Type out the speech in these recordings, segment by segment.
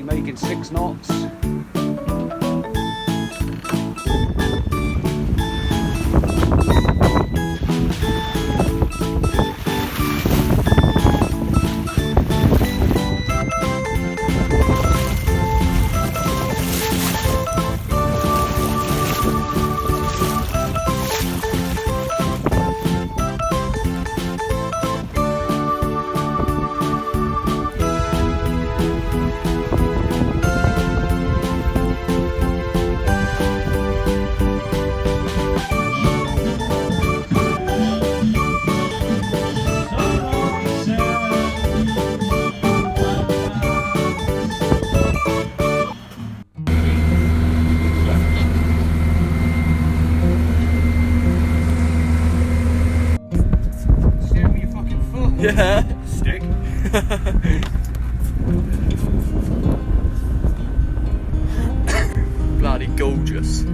Making 6 knots. Yeah. Stick. Bloody gorgeous.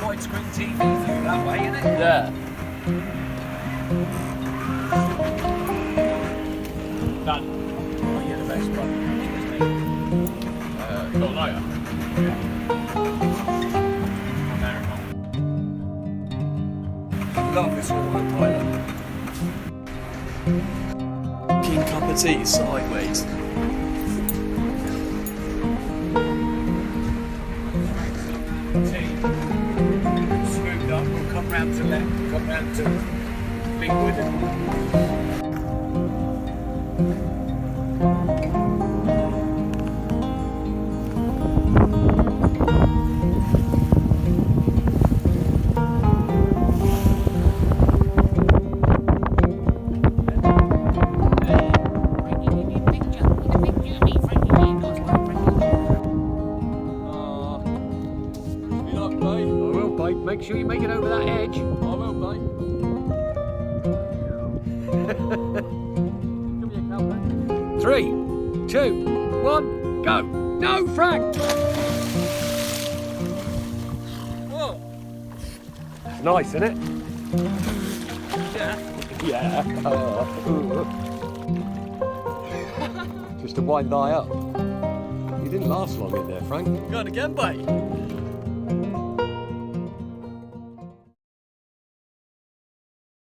Widescreen TV view that way, isn't it? Yeah. Done. Oh, you're the best one. Got a lighter? Love this autopilot. Fucking cup of tea sideways. Smoothed up, we'll come round to left, come round to Bigwood. Make sure you make it over that edge. I will, mate. Give me a count. 3, 2, 1, go. No, Frank! Whoa. Nice, isn't it? Yeah. Yeah. Just to wind thy up. You didn't last long in there, Frank. Going again, mate.